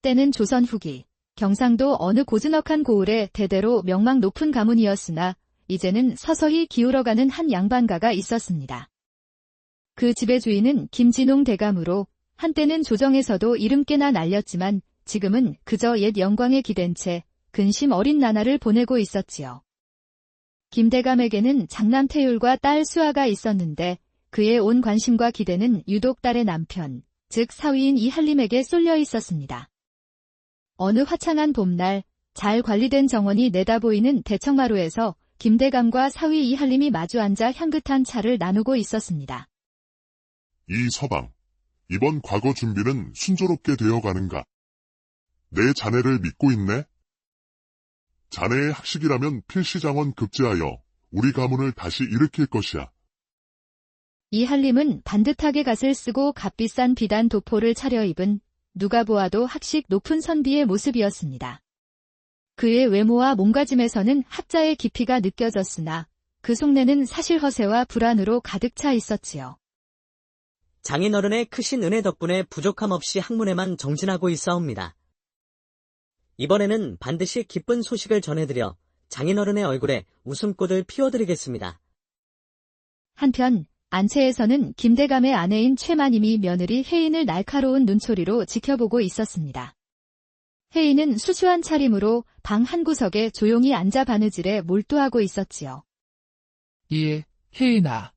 때는 조선 후기, 경상도 어느 고즈넉한 고을에 대대로 명망 높은 가문이었으나 이제는 서서히 기울어가는 한 양반가가 있었습니다. 그 집의 주인은 김진홍 대감으로 한때는 조정에서도 이름 꽤나 날렸지만 지금은 그저 옛 영광에 기댄 채 근심 어린 나날을 보내고 있었지요. 김 대감에게는 장남 태율과 딸 수아가 있었는데 그의 온 관심과 기대는 유독 딸의 남편, 즉 사위인 이한림에게 쏠려 있었습니다. 어느 화창한 봄날 잘 관리된 정원이 내다보이는 대청마루에서 김 대감과 사위 이한림이 마주 앉아 향긋한 차를 나누고 있었습니다. 이 서방, 이번 과거 준비는 순조롭게 되어가는가? 내 자네를 믿고 있네? 자네의 학식이라면 필시장원 급제하여 우리 가문을 다시 일으킬 것이야. 이한림은 반듯하게 갓을 쓰고 값비싼 비단 도포를 차려입은 누가 보아도 학식 높은 선비의 모습이었습니다. 그의 외모와 몸가짐에서는 학자의 깊이가 느껴졌으나 그 속내는 사실 허세와 불안으로 가득 차 있었지요. 장인어른의 크신 은혜 덕분에 부족함 없이 학문에만 정진하고 있사옵니다. 이번에는 반드시 기쁜 소식을 전해드려 장인어른의 얼굴에 웃음꽃을 피워드리겠습니다. 한편 안채에서는 김대감의 아내인 최마님이 며느리 혜인을 날카로운 눈초리로 지켜보고 있었습니다. 혜인은 수수한 차림으로 방 한 구석에 조용히 앉아 바느질에 몰두하고 있었지요. 예, 혜인아.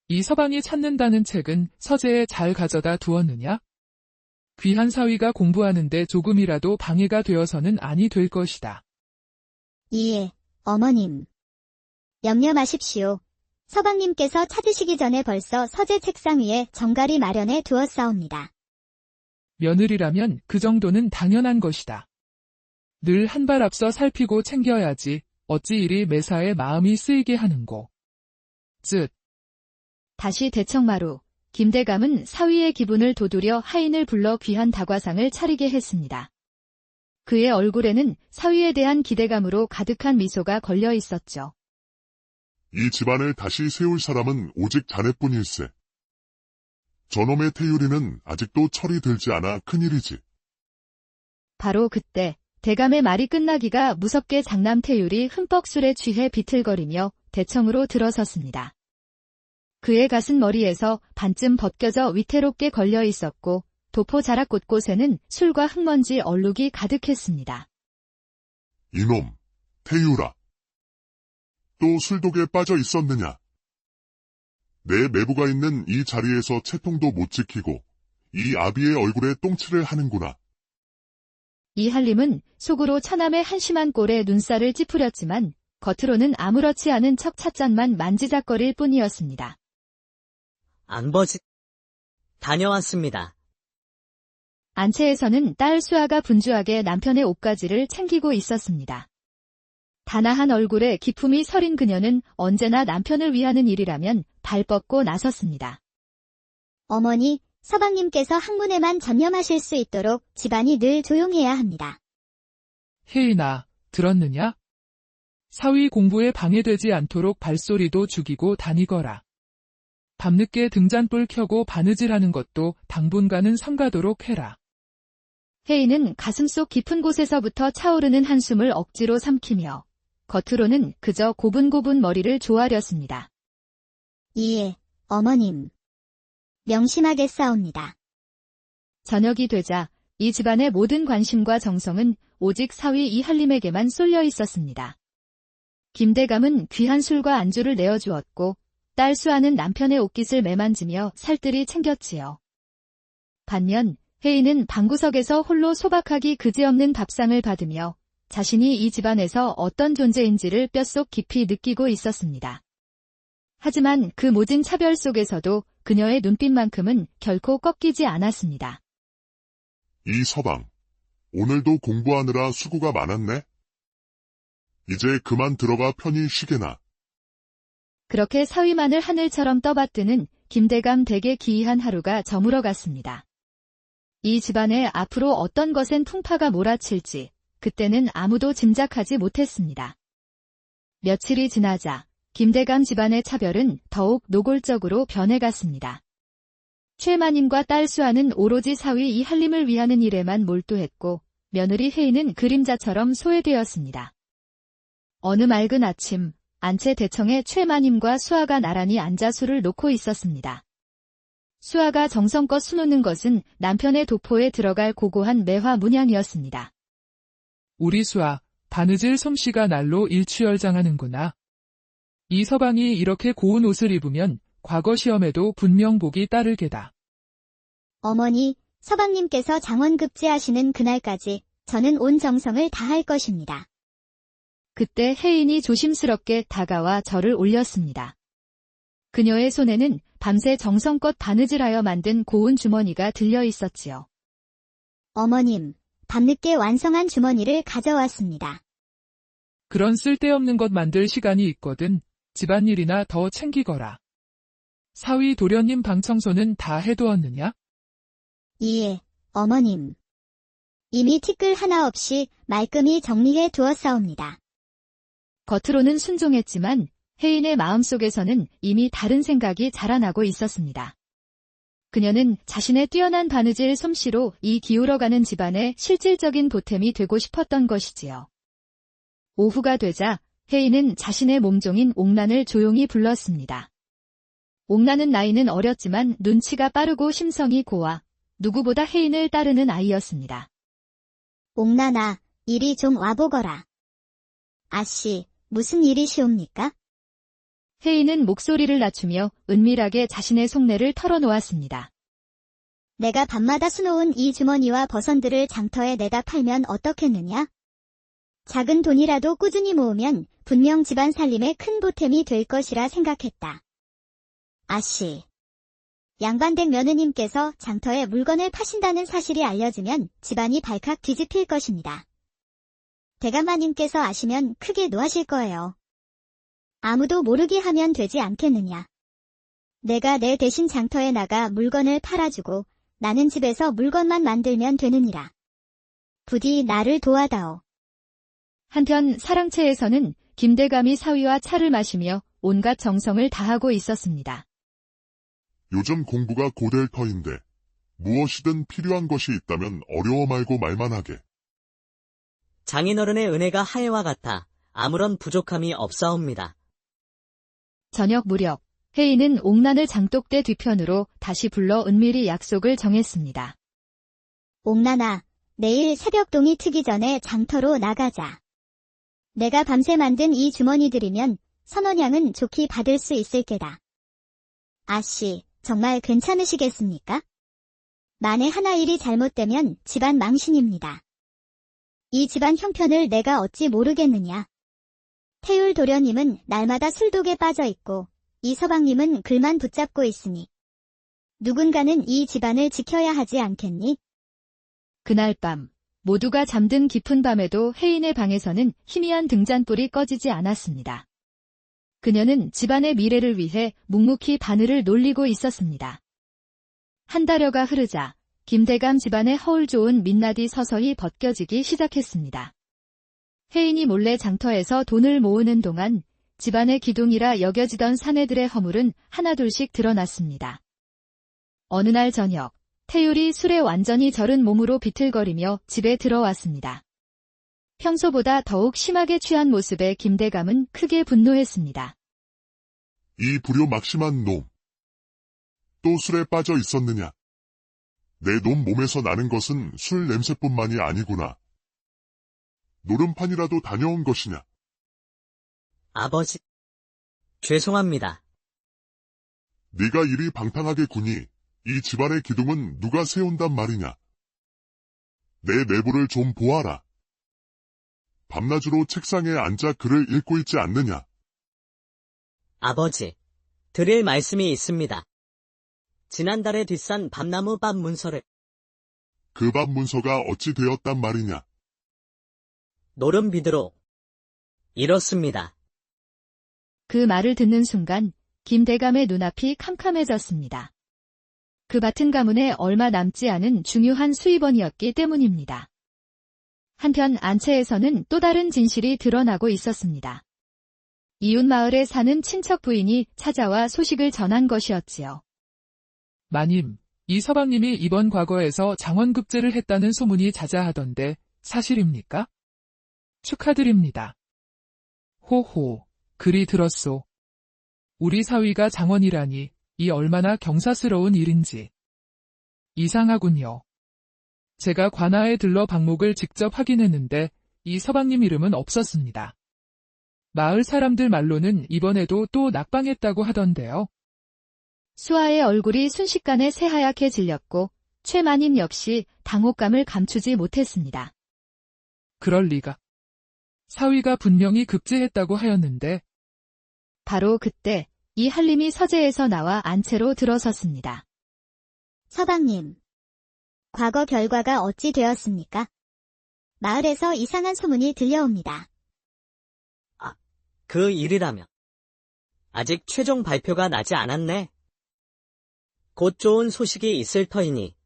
이 서방이 찾는다는 책은 서재에 잘 가져다 두었느냐? 귀한 사위가 공부하는데 조금이라도 방해가 되어서는 아니 될 것이다. 예, 어머님. 염려 마십시오. 서방님께서 찾으시기 전에 벌써 서재 책상 위에 정갈이 마련해 두었사옵니다. 며느리라면 그 정도는 당연한 것이다. 늘 한 발 앞서 살피고 챙겨야지 어찌 이리 매사에 마음이 쓰이게 하는고. 쯧. 다시 대청마루, 김대감은 사위의 기분을 도두려 하인을 불러 귀한 다과상을 차리게 했습니다. 그의 얼굴에는 사위에 대한 기대감으로 가득한 미소가 걸려 있었죠. 이 집안을 다시 세울 사람은 오직 자네뿐일세. 저놈의 태율이는 아직도 철이 들지 않아 큰일이지. 바로 그때 대감의 말이 끝나기가 무섭게 장남 태율이 흠뻑 술에 취해 비틀거리며 대청으로 들어섰습니다. 그의 가슴 머리에서 반쯤 벗겨져 위태롭게 걸려 있었고 도포 자락 곳곳에는 술과 흙먼지 얼룩이 가득했습니다. 이놈, 태율아. 또 술독에 빠져 있었느냐? 내 매부가 있는 이 자리에서 채통도 못 지키고 이 아비의 얼굴에 똥칠을 하는구나. 이한림은 속으로 처남의 한심한 꼴에 눈살을 찌푸렸지만 겉으로는 아무렇지 않은 척 찻잔만 만지작거릴 뿐이었습니다. 앙버지 다녀왔습니다. 안채에서는 딸 수아가 분주하게 남편의 옷가지를 챙기고 있었습니다. 단아한 얼굴에 기품이 서린 그녀는 언제나 남편을 위하는 일이라면 발 뻗고 나섰습니다. 어머니, 서방님께서 학문에만 전념하실 수 있도록 집안이 늘 조용해야 합니다. 혜인아, 들었느냐? 사위 공부에 방해되지 않도록 발소리도 죽이고 다니거라. 밤늦게 등잔불 켜고 바느질하는 것도 당분간은 삼가도록 해라. 혜인은 가슴속 깊은 곳에서부터 차오르는 한숨을 억지로 삼키며 겉으로는 그저 고분고분 머리를 조아렸습니다. 예, 어머님. 명심하겠사옵니다. 저녁이 되자 이 집안의 모든 관심과 정성은 오직 사위 이한림에게만 쏠려 있었습니다. 김대감은 귀한 술과 안주를 내어주었고 딸 수아는 남편의 옷깃을 매만지며 살뜰히 챙겼지요. 반면 혜인은 방구석에서 홀로 소박하기 그지없는 밥상을 받으며 자신이 이 집안에서 어떤 존재인지를 뼛속 깊이 느끼고 있었습니다. 하지만 그 모든 차별 속에서도 그녀의 눈빛만큼은 결코 꺾이지 않았습니다. 이 서방, 오늘도 공부하느라 수고가 많았네? 이제 그만 들어가 편히 쉬게나. 그렇게 사위만을 하늘처럼 떠받드는 김대감 댁의 기이한 하루가 저물어 갔습니다. 이 집안에 앞으로 어떤 것엔 풍파가 몰아칠지 그때는 아무도 짐작하지 못했습니다. 며칠이 지나자 김대감 집안의 차별은 더욱 노골적으로 변해갔습니다. 최마님과 딸 수아는 오로지 사위 이한림을 위하는 일에만 몰두했고 며느리 혜인은 그림자처럼 소외되었습니다. 어느 맑은 아침, 안채 대청에 최마님과 수아가 나란히 앉아 술을 놓고 있었습니다. 수아가 정성껏 수놓는 것은 남편의 도포에 들어갈 고고한 매화 문양이었습니다. 우리 수아, 바느질 솜씨가 날로 일취월장하는구나. 이 서방이 이렇게 고운 옷을 입으면 과거 시험에도 분명 복이 따르게다. 어머니, 서방님께서 장원급제하시는 그날까지 저는 온 정성을 다할 것입니다. 그때 혜인이 조심스럽게 다가와 절을 올렸습니다. 그녀의 손에는 밤새 정성껏 바느질하여 만든 고운 주머니가 들려 있었지요. 어머님, 밤늦게 완성한 주머니를 가져왔습니다. 그런 쓸데없는 것 만들 시간이 있거든 집안일이나 더 챙기거라. 사위 도련님 방 청소는 다 해두었느냐? 예, 어머님. 이미 티끌 하나 없이 말끔히 정리해 두었사옵니다. 겉으로는 순종했지만 혜인의 마음속에서는 이미 다른 생각이 자라나고 있었습니다. 그녀는 자신의 뛰어난 바느질 솜씨로 이 기울어가는 집안의 실질적인 보탬이 되고 싶었던 것이지요. 오후가 되자 혜인은 자신의 몸종인 옥란을 조용히 불렀습니다. 옥란은 나이는 어렸지만 눈치가 빠르고 심성이 고와 누구보다 혜인을 따르는 아이였습니다. 옥란아, 이리 좀 와보거라. 아씨, 무슨 일이시옵니까? 혜인은 목소리를 낮추며 은밀하게 자신의 속내를 털어놓았습니다. 내가 밤마다 수놓은 이 주머니와 버선들을 장터에 내다 팔면 어떻겠느냐? 작은 돈이라도 꾸준히 모으면 분명 집안 살림에 큰 보탬이 될 것이라 생각했다. 아씨, 양반댁 며느님께서 장터에 물건을 파신다는 사실이 알려지면 집안이 발칵 뒤집힐 것입니다. 대감마님께서 아시면 크게 노하실 거예요. 아무도 모르게 하면 되지 않겠느냐. 내가 내 대신 장터에 나가 물건을 팔아주고 나는 집에서 물건만 만들면 되느니라. 부디 나를 도와다오. 한편 사랑채에서는 김대감이 사위와 차를 마시며 온갖 정성을 다하고 있었습니다. 요즘 공부가 고될 터인데 무엇이든 필요한 것이 있다면 어려워 말고 말만 하게. 장인어른의 은혜가 하해와 같아 아무런 부족함이 없사옵니다. 저녁 무렵 혜인은 옥란을 장독대 뒤편으로 다시 불러 은밀히 약속을 정했습니다. 옥란아, 내일 새벽동이 트기 전에 장터로 나가자. 내가 밤새 만든 이 주머니들이면 선원양은 좋게 받을 수 있을 게다. 아씨, 정말 괜찮으시겠습니까? 만에 하나 일이 잘못되면 집안 망신입니다. 이 집안 형편을 내가 어찌 모르겠느냐. 태율 도련님은 날마다 술독에 빠져 있고 이 서방님은 글만 붙잡고 있으니 누군가는 이 집안을 지켜야 하지 않겠니? 그날 밤 모두가 잠든 깊은 밤에도 혜인의 방에서는 희미한 등잔불이 꺼지지 않았습니다. 그녀는 집안의 미래를 위해 묵묵히 바늘을 놀리고 있었습니다. 한 달여가 흐르자 김대감 집안의 허울 좋은 민낯이 서서히 벗겨지기 시작했습니다. 혜인이 몰래 장터에서 돈을 모으는 동안 집안의 기둥이라 여겨지던 사내들의 허물은 하나둘씩 드러났습니다. 어느 날 저녁, 태율이 술에 완전히 절은 몸으로 비틀거리며 집에 들어왔습니다. 평소보다 더욱 심하게 취한 모습에 김대감은 크게 분노했습니다. 이 불효막심한 놈. 또 술에 빠져 있었느냐? 내 놈 몸에서 나는 것은 술 냄새뿐만이 아니구나. 노름판이라도 다녀온 것이냐? 아버지, 죄송합니다. 네가 이리 방탕하게 구니 이 집안의 기둥은 누가 세운단 말이냐? 내 내부를 좀 보아라. 밤낮으로 책상에 앉아 글을 읽고 있지 않느냐? 아버지, 드릴 말씀이 있습니다. 지난달에 뒷산 밤나무 밥 문서를 그 밥 문서가 어찌 되었단 말이냐? 노름비드로 이렇습니다. 그 말을 듣는 순간 김대감의 눈앞이 캄캄해졌습니다. 그 밭은 가문에 얼마 남지 않은 중요한 수입원이었기 때문입니다. 한편 안채에서는 또 다른 진실이 드러나고 있었습니다. 이웃 마을에 사는 친척 부인이 찾아와 소식을 전한 것이었지요. 마님, 이 서방님이 이번 과거에서 장원급제를 했다는 소문이 자자하던데 사실입니까? 축하드립니다. 호호, 그리 들었소. 우리 사위가 장원이라니 이 얼마나 경사스러운 일인지. 이상하군요. 제가 관아에 들러 방목을 직접 확인했는데 이 서방님 이름은 없었습니다. 마을 사람들 말로는 이번에도 또 낙방했다고 하던데요. 수아의 얼굴이 순식간에 새하얗게 질렸고 최만임 역시 당혹감을 감추지 못했습니다. 그럴 리가. 사위가 분명히 급제했다고 하였는데. 바로 그때 이 한림이 서재에서 나와 안채로 들어섰습니다. 서방님, 과거 결과가 어찌 되었습니까? 마을에서 이상한 소문이 들려옵니다. 그 일이라면. 아직 최종 발표가 나지 않았네. 곧 좋은 소식이 있을 터이니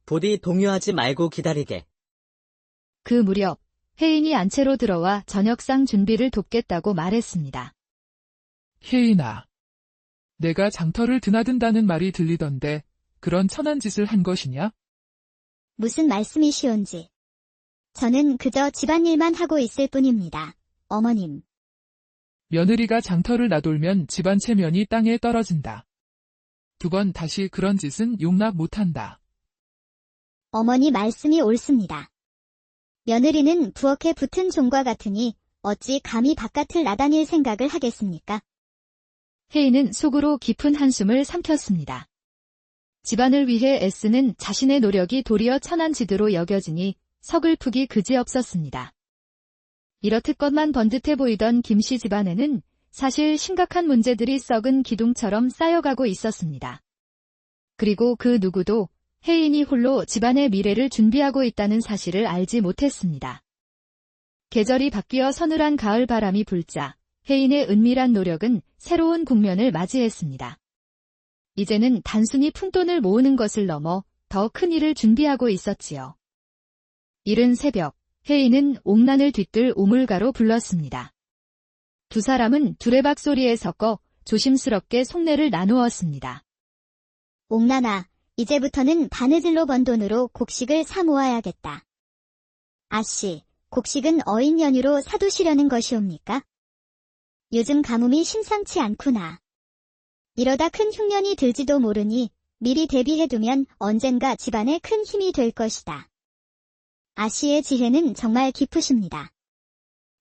부디 동요하지 말고 기다리게. 그 무렵 혜인이 안채로 들어와 저녁상 준비를 돕겠다고 말했습니다. 혜인아, 내가 장터를 드나든다는 말이 들리던데 그런 천한 짓을 한 것이냐? 무슨 말씀이시온지. 저는 그저 집안일만 하고 있을 뿐입니다. 어머님. 며느리가 장터를 나돌면 집안 체면이 땅에 떨어진다. 두 번 다시 그런 짓은 용납 못한다. 어머니 말씀이 옳습니다. 며느리는 부엌에 붙은 종과 같으니 어찌 감히 바깥을 나다닐 생각을 하겠습니까? 혜인은 속으로 깊은 한숨을 삼켰습니다. 집안을 위해 애쓰는 자신의 노력이 도리어 천한지두로 여겨지니 서글프기 그지없었습니다. 이렇듯 것만 번듯해 보이던 김씨 집안에는 사실 심각한 문제들이 썩은 기둥처럼 쌓여가고 있었습니다. 그리고 그 누구도 혜인이 홀로 집안의 미래를 준비하고 있다는 사실을 알지 못했습니다. 계절이 바뀌어 서늘한 가을 바람이 불자 혜인의 은밀한 노력은 새로운 국면을 맞이했습니다. 이제는 단순히 푼돈을 모으는 것을 넘어 더 큰 일을 준비하고 있었지요. 이른 새벽, 혜인은 옥난을 뒤뜰 우물가로 불렀습니다. 두 사람은 두레박 소리에 섞어 조심스럽게 속내를 나누었습니다. 옥난아, 이제부터는 바느질로 번 돈으로 곡식을 사 모아야겠다. 아씨, 곡식은 어인 연휴로 사두시려는 것이옵니까? 요즘 가뭄이 심상치 않구나. 이러다 큰 흉년이 들지도 모르니 미리 대비해두면 언젠가 집안에 큰 힘이 될 것이다. 아씨의 지혜는 정말 깊으십니다.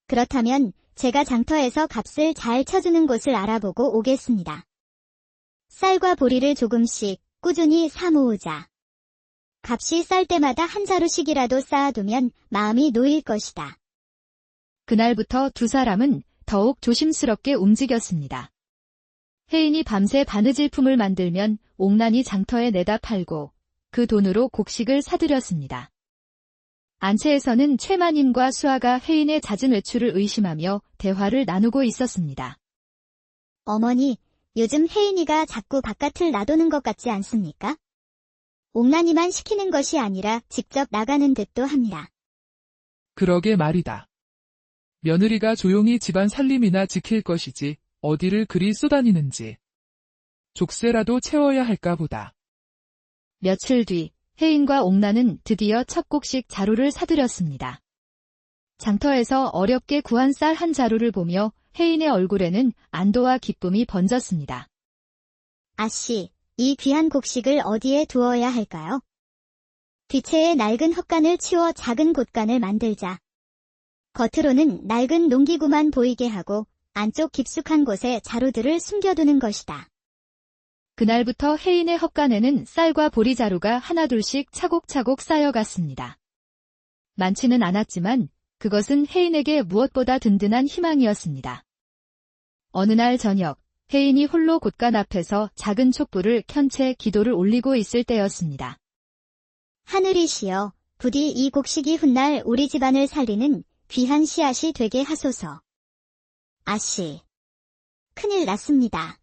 그렇다면 제가 장터에서 값을 잘 쳐주는 곳을 알아보고 오겠습니다. 쌀과 보리를 조금씩 꾸준히 사 모으자. 값이 쌀 때마다 한 자루씩이라도 쌓아두면 마음이 놓일 것이다. 그날부터 두 사람은 더욱 조심스럽게 움직였습니다. 혜인이 밤새 바느질품을 만들면 옥난이 장터에 내다 팔고 그 돈으로 곡식을 사들였습니다. 안채에서는 최마님과 수아가 혜인의 잦은 외출을 의심하며 대화를 나누고 있었습니다. 어머니, 요즘 혜인이가 자꾸 바깥을 나도는 것 같지 않습니까? 옥난이만 시키는 것이 아니라 직접 나가는 듯도 합니다. 그러게 말이다. 며느리가 조용히 집안 살림이나 지킬 것이지 어디를 그리 쏘다니는지. 족쇄라도 채워야 할까 보다. 며칠 뒤 혜인과 옥난은 드디어 첫 곡식 자루를 사들였습니다. 장터에서 어렵게 구한 쌀 한 자루를 보며 혜인의 얼굴에는 안도와 기쁨이 번졌습니다. 아씨, 이 귀한 곡식을 어디에 두어야 할까요? 뒤채에 낡은 헛간을 치워 작은 곳간을 만들자. 겉으로는 낡은 농기구만 보이게 하고 안쪽 깊숙한 곳에 자루들을 숨겨두는 것이다. 그날부터 혜인의 헛간에는 쌀과 보리 자루가 하나둘씩 차곡차곡 쌓여갔습니다. 많지는 않았지만 그것은 혜인에게 무엇보다 든든한 희망이었습니다. 어느 날 저녁, 혜인이 홀로 곳간 앞에서 작은 촛불을 켠 채 기도를 올리고 있을 때였습니다. 하늘이시여, 부디 이 곡식이 훗날 우리 집안을 살리는 귀한 씨앗이 되게 하소서. 아씨, 큰일 났습니다.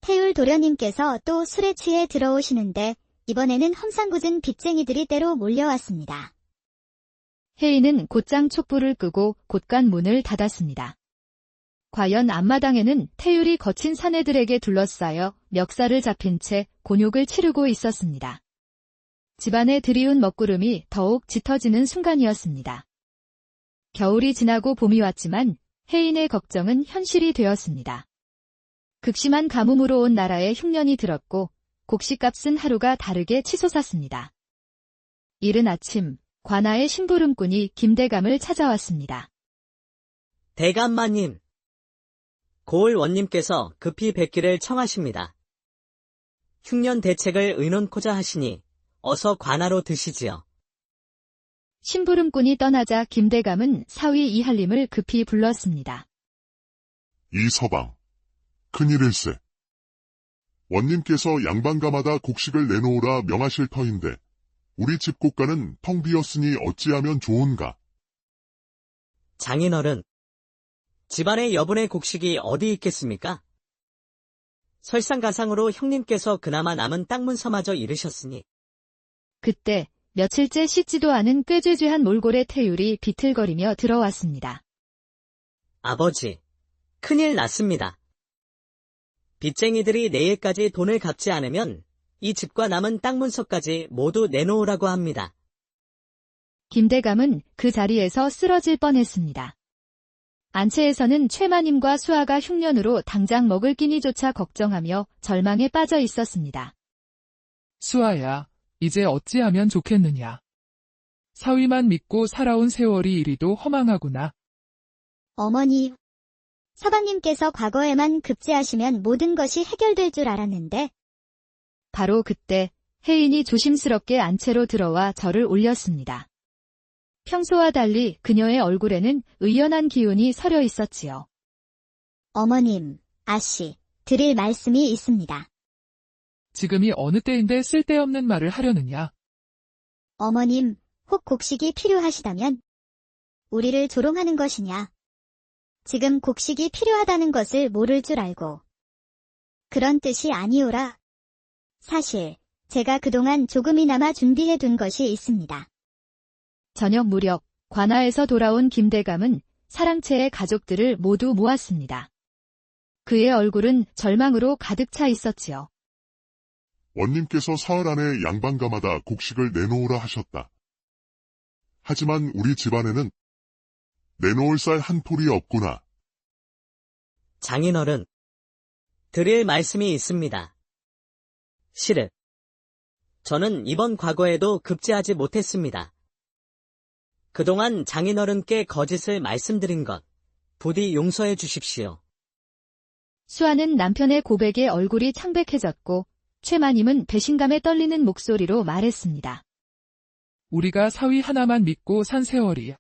태율 도련님께서 또 술에 취해 들어오시는데 이번에는 험상궂은 빚쟁이들이 때로 몰려왔습니다. 혜인은 곧장 촛불을 끄고 곳간 문을 닫았습니다. 과연 앞마당에는 태율이 거친 사내들에게 둘러싸여 멱살을 잡힌 채 곤욕을 치르고 있었습니다. 집안에 들이운 먹구름이 더욱 짙어지는 순간이었습니다. 겨울이 지나고 봄이 왔지만 혜인의 걱정은 현실이 되었습니다. 극심한 가뭄으로 온 나라에 흉년이 들었고 곡식값은 하루가 다르게 치솟았습니다. 이른 아침 관아의 심부름꾼이 김대감을 찾아왔습니다. 대감마님, 고을 원님께서 급히 뵙기를 청하십니다. 흉년 대책을 의논코자 하시니 어서 관아로 드시지요. 심부름꾼이 떠나자 김대감은 사위 이한림을 급히 불렀습니다. 이 서방, 큰일일세. 원님께서 양반가마다 곡식을 내놓으라 명하실 터인데 우리 집 곳간은 텅 비었으니 어찌하면 좋은가? 장인어른, 집안에 여분의 곡식이 어디 있겠습니까? 설상가상으로 형님께서 그나마 남은 땅문서마저 잃으셨으니. 그때 며칠째 씻지도 않은 꾀죄죄한 몰골의 태율이 비틀거리며 들어왔습니다. 아버지, 큰일 났습니다. 빚쟁이들이 내일까지 돈을 갚지 않으면 이 집과 남은 땅문서까지 모두 내놓으라고 합니다. 김대감은 그 자리에서 쓰러질 뻔했습니다. 안채에서는 최마님과 수아가 흉년으로 당장 먹을 끼니조차 걱정하며 절망에 빠져 있었습니다. 수아야, 이제 어찌하면 좋겠느냐. 사위만 믿고 살아온 세월이 이리도 허망하구나. 어머니, 서방님께서 과거에만 급제하시면 모든 것이 해결될 줄 알았는데. 바로 그때 혜인이 조심스럽게 안채로 들어와 절을 올렸습니다. 평소와 달리 그녀의 얼굴에는 의연한 기운이 서려 있었지요. 어머님, 아씨, 드릴 말씀이 있습니다. 지금이 어느 때인데 쓸데없는 말을 하려느냐. 어머님, 혹 곡식이 필요하시다면 우리를 조롱하는 것이냐. 지금 곡식이 필요하다는 것을 모를 줄 알고. 그런 뜻이 아니오라. 사실 제가 그동안 조금이나마 준비해둔 것이 있습니다. 저녁 무렵 관아에서 돌아온 김대감은 사랑채의 가족들을 모두 모았습니다. 그의 얼굴은 절망으로 가득 차 있었지요. 원님께서 사흘 안에 양반가마다 곡식을 내놓으라 하셨다. 하지만 우리 집안에는 내놓을 쌀 한 풀이 없구나. 장인어른, 드릴 말씀이 있습니다. 실은 저는 이번 과거에도 급제하지 못했습니다. 그동안 장인어른께 거짓을 말씀드린 것, 부디 용서해 주십시오. 수아는 남편의 고백에 얼굴이 창백해졌고 최마님은 배신감에 떨리는 목소리로 말했습니다. 우리가 사위 하나만 믿고 산 세월이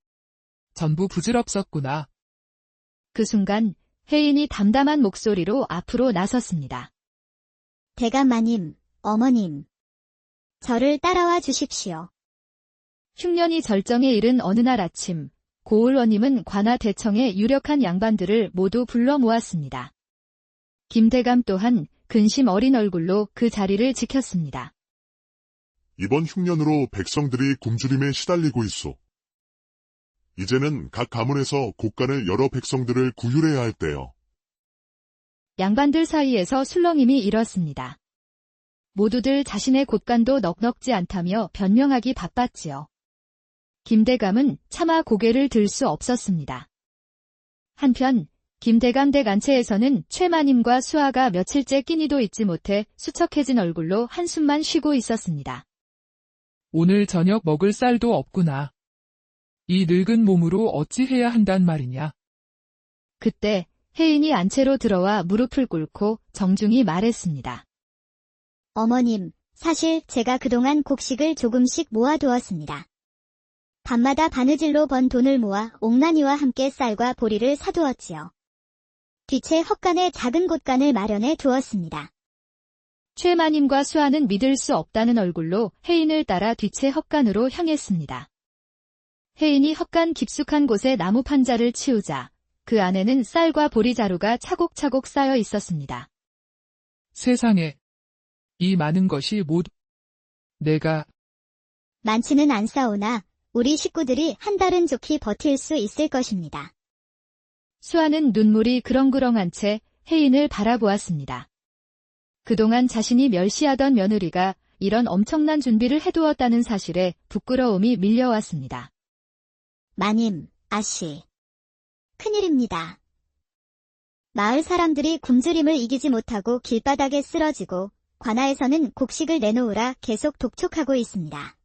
전부 부질없었구나. 그 순간 혜인이 담담한 목소리로 앞으로 나섰습니다. 대감마님, 어머님, 저를 따라와 주십시오. 흉년이 절정에 이른 어느 날 아침, 고을원님은 관아 대청의 유력한 양반들을 모두 불러 모았습니다. 김대감 또한 근심 어린 얼굴로 그 자리를 지켰습니다. 이번 흉년으로 백성들이 굶주림에 시달리고 있소. 이제는 각 가문에서 곳간을 여러 백성들을 구휼해야 할 때요. 양반들 사이에서 술렁임이 일었습니다. 모두들 자신의 곳간도 넉넉지 않다며 변명하기 바빴지요. 김대감은 차마 고개를 들 수 없었습니다. 한편 김대감 댁 안채에서는 최마님과 수아가 며칠째 끼니도 잊지 못해 수척해진 얼굴로 한숨만 쉬고 있었습니다. 오늘 저녁 먹을 쌀도 없구나. 이 늙은 몸으로 어찌해야 한단 말이냐. 그때 혜인이 안채로 들어와 무릎을 꿇고 정중히 말했습니다. 어머님, 사실 제가 그동안 곡식을 조금씩 모아두었습니다. 밤마다 바느질로 번 돈을 모아 옥난이와 함께 쌀과 보리를 사두었지요. 뒤채 헛간에 작은 곳간을 마련해 두었습니다. 최마님과 수아는 믿을 수 없다는 얼굴로 혜인을 따라 뒤채 헛간으로 향했습니다. 혜인이 헛간 깊숙한 곳에 나무 판자를 치우자 그 안에는 쌀과 보리자루가 차곡차곡 쌓여 있었습니다. 세상에, 이 많은 것이 모두 내가 많지는 않사오나 우리 식구들이 한 달은 좋게 버틸 수 있을 것입니다. 수아는 눈물이 그렁그렁한 채 혜인을 바라보았습니다. 그동안 자신이 멸시하던 며느리가 이런 엄청난 준비를 해두었다는 사실에 부끄러움이 밀려왔습니다. 마님, 아씨. 큰일입니다. 마을 사람들이 굶주림을 이기지 못하고 길바닥에 쓰러지고 관아에서는 곡식을 내놓으라 계속 독촉하고 있습니다.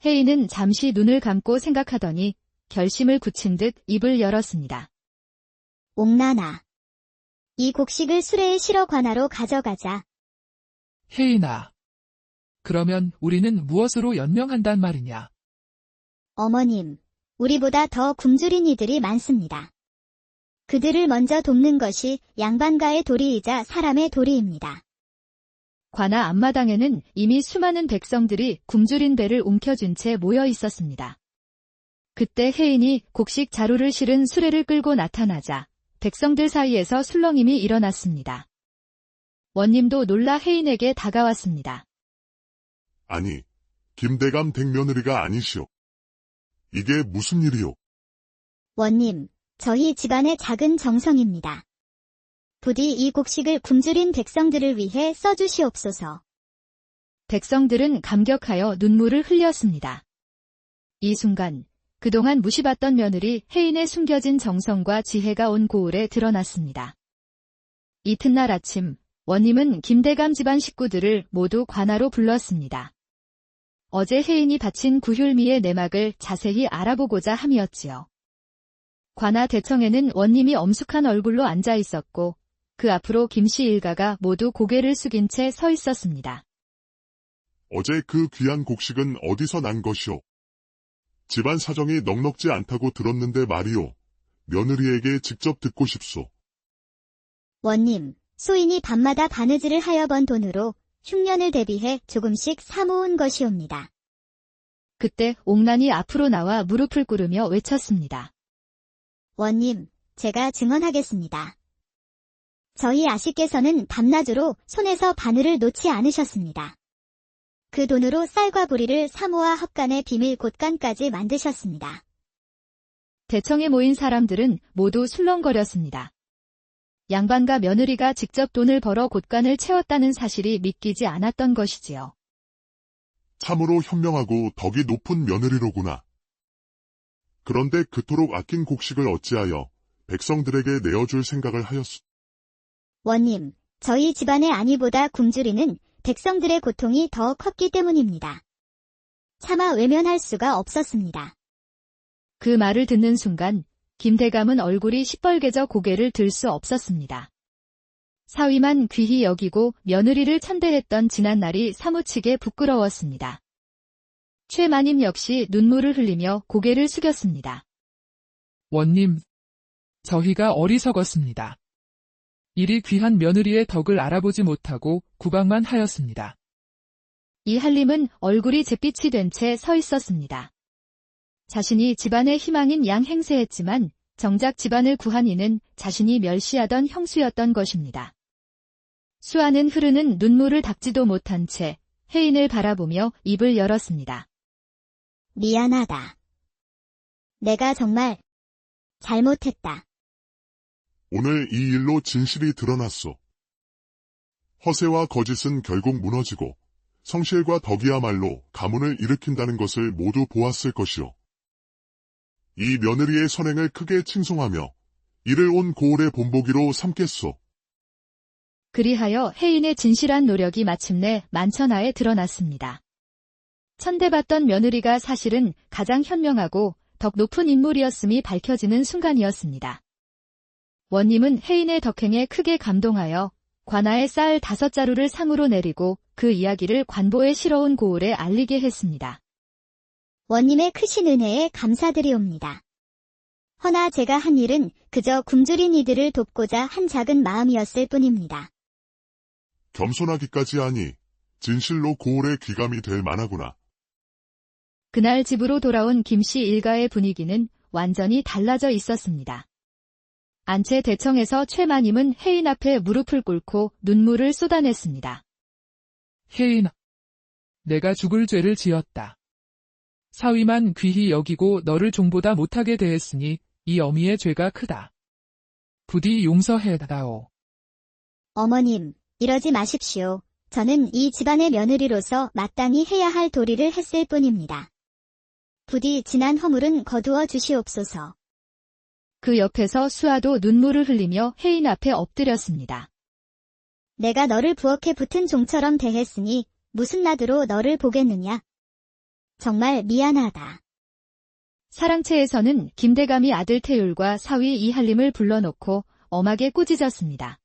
혜인은 잠시 눈을 감고 생각하더니 결심을 굳힌 듯 입을 열었습니다. 옥나나. 이 곡식을 수레에 실어 관아로 가져가자. 혜인아. 그러면 우리는 무엇으로 연명한단 말이냐? 어머님, 우리보다 더 굶주린 이들이 많습니다. 그들을 먼저 돕는 것이 양반가의 도리이자 사람의 도리입니다. 관아 앞마당에는 이미 수많은 백성들이 굶주린 배를 움켜쥔 채 모여 있었습니다. 그때 혜인이 곡식 자루를 실은 수레를 끌고 나타나자 백성들 사이에서 술렁임이 일어났습니다. 원님도 놀라 혜인에게 다가왔습니다. 아니, 김대감 댁며느리가 아니시오. 이게 무슨 일이오? 원님, 저희 집안의 작은 정성입니다. 부디 이 곡식을 굶주린 백성들을 위해 써주시옵소서. 백성들은 감격하여 눈물을 흘렸습니다. 이 순간 그동안 무시받던 며느리 혜인의 숨겨진 정성과 지혜가 온 고을에 드러났습니다. 이튿날 아침 원님은 김대감 집안 식구들을 모두 관아로 불렀습니다. 어제 혜인이 바친 구휼미의 내막을 자세히 알아보고자 함이었지요. 관아 대청에는 원님이 엄숙한 얼굴로 앉아 있었고 그 앞으로 김씨 일가가 모두 고개를 숙인 채 서 있었습니다. 어제 그 귀한 곡식은 어디서 난 것이오? 집안 사정이 넉넉지 않다고 들었는데 말이오. 며느리에게 직접 듣고 싶소. 원님, 소인이 밤마다 바느질을 하여 번 돈으로 흉년을 대비해 조금씩 사모은 것이옵니다. 그때 옥란이 앞으로 나와 무릎을 꿇으며 외쳤습니다. 원님, 제가 증언하겠습니다. 저희 아씨께서는 밤낮으로 손에서 바늘을 놓지 않으셨습니다. 그 돈으로 쌀과 보리를 사모아 헛간의 비밀 곳간까지 만드셨습니다. 대청에 모인 사람들은 모두 술렁거렸습니다. 양반과 며느리가 직접 돈을 벌어 곳간을 채웠다는 사실이 믿기지 않았던 것이지요. 참으로 현명하고 덕이 높은 며느리로구나. 그런데 그토록 아낀 곡식을 어찌하여 백성들에게 내어줄 생각을 하였소? 원님, 저희 집안의 안위보다 굶주리는 백성들의 고통이 더 컸기 때문입니다. 차마 외면할 수가 없었습니다. 그 말을 듣는 순간 김대감은 얼굴이 시뻘개져 고개를 들 수 없었습니다. 사위만 귀히 여기고 며느리를 천대했던 지난날이 사무치게 부끄러웠습니다. 최마님 역시 눈물을 흘리며 고개를 숙였습니다. 원님, 저희가 어리석었습니다. 이리 귀한 며느리의 덕을 알아보지 못하고 구박만 하였습니다. 이 한림은 얼굴이 잿빛이 된 채 서 있었습니다. 자신이 집안의 희망인 양 행세했지만 정작 집안을 구한 이는 자신이 멸시하던 형수였던 것입니다. 수아는 흐르는 눈물을 닦지도 못한 채 혜인을 바라보며 입을 열었습니다. 미안하다. 내가 정말 잘못했다. 오늘 이 일로 진실이 드러났소. 허세와 거짓은 결국 무너지고 성실과 덕이야말로 가문을 일으킨다는 것을 모두 보았을 것이오. 이 며느리의 선행을 크게 칭송하며 이를 온 고을의 본보기로 삼겠소. 그리하여 혜인의 진실한 노력이 마침내 만천하에 드러났습니다. 천대받던 며느리가 사실은 가장 현명하고 덕 높은 인물이었음이 밝혀지는 순간이었습니다. 원님은 혜인의 덕행에 크게 감동하여 관아에 쌀 5자루를 상으로 내리고 그 이야기를 관보에 실어온 고을에 알리게 했습니다. 원님의 크신 은혜에 감사드리옵니다. 허나 제가 한 일은 그저 굶주린 이들을 돕고자 한 작은 마음이었을 뿐입니다. 겸손하기까지 하니 진실로 고을의 귀감이 될 만하구나. 그날 집으로 돌아온 김씨 일가의 분위기는 완전히 달라져 있었습니다. 안채 대청에서 최마님은 혜인 앞에 무릎을 꿇고 눈물을 쏟아냈습니다. 혜인아, 내가 죽을 죄를 지었다. 사위만 귀히 여기고 너를 종보다 못하게 대했으니 이 어미의 죄가 크다. 부디 용서해다오. 어머님, 이러지 마십시오. 저는 이 집안의 며느리로서 마땅히 해야 할 도리를 했을 뿐입니다. 부디 지난 허물은 거두어 주시옵소서. 그 옆에서 수아도 눈물을 흘리며 혜인 앞에 엎드렸습니다. 내가 너를 부엌에 붙은 종처럼 대했으니 무슨 나드로 너를 보겠느냐. 정말 미안하다. 사랑채에서는 김대감이 아들 태율과 사위 이한림을 불러놓고 엄하게 꾸짖었습니다.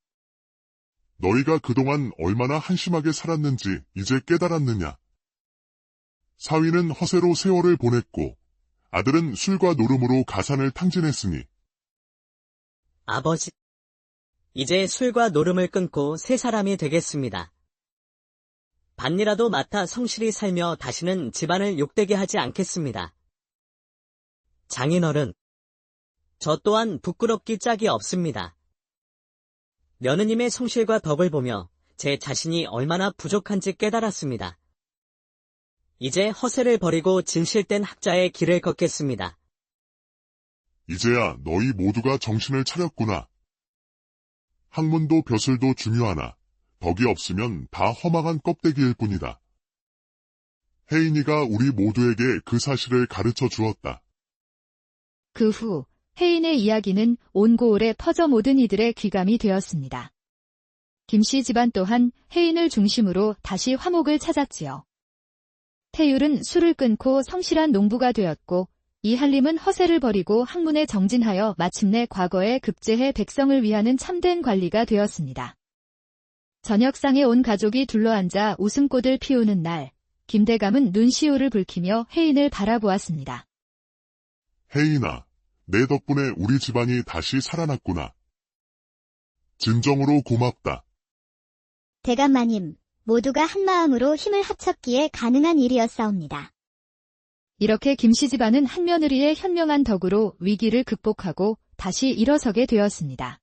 너희가 그동안 얼마나 한심하게 살았는지 이제 깨달았느냐. 사위는 허세로 세월을 보냈고 아들은 술과 노름으로 가산을 탕진했으니 아버지, 이제 술과 노름을 끊고 새 사람이 되겠습니다. 밭이라도 맡아 성실히 살며 다시는 집안을 욕되게 하지 않겠습니다. 장인어른, 저 또한 부끄럽기 짝이 없습니다. 며느님의 성실과 덕을 보며 제 자신이 얼마나 부족한지 깨달았습니다. 이제 허세를 버리고 진실된 학자의 길을 걷겠습니다. 이제야 너희 모두가 정신을 차렸구나. 학문도 벼슬도 중요하나 덕이 없으면 다 허망한 껍데기일 뿐이다. 혜인이가 우리 모두에게 그 사실을 가르쳐 주었다. 그 후 혜인의 이야기는 온 고을에 퍼져 모든 이들의 귀감이 되었습니다. 김씨 집안 또한 혜인을 중심으로 다시 화목을 찾았지요. 태율은 술을 끊고 성실한 농부가 되었고 이한림은 허세를 버리고 학문에 정진하여 마침내 과거에 급제해 백성을 위하는 참된 관리가 되었습니다. 저녁상에 온 가족이 둘러앉아 웃음꽃을 피우는 날, 김대감은 눈시울을 붉히며 혜인을 바라보았습니다. 혜인아, 내 덕분에 우리 집안이 다시 살아났구나. 진정으로 고맙다. 대감마님, 모두가 한마음으로 힘을 합쳤기에 가능한 일이었사옵니다. 이렇게 김씨 집안은 한며느리의 현명한 덕으로 위기를 극복하고 다시 일어서게 되었습니다.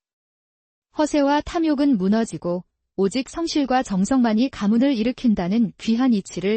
허세와 탐욕은 무너지고 오직 성실과 정성만이 가문을 일으킨다는 귀한 이치를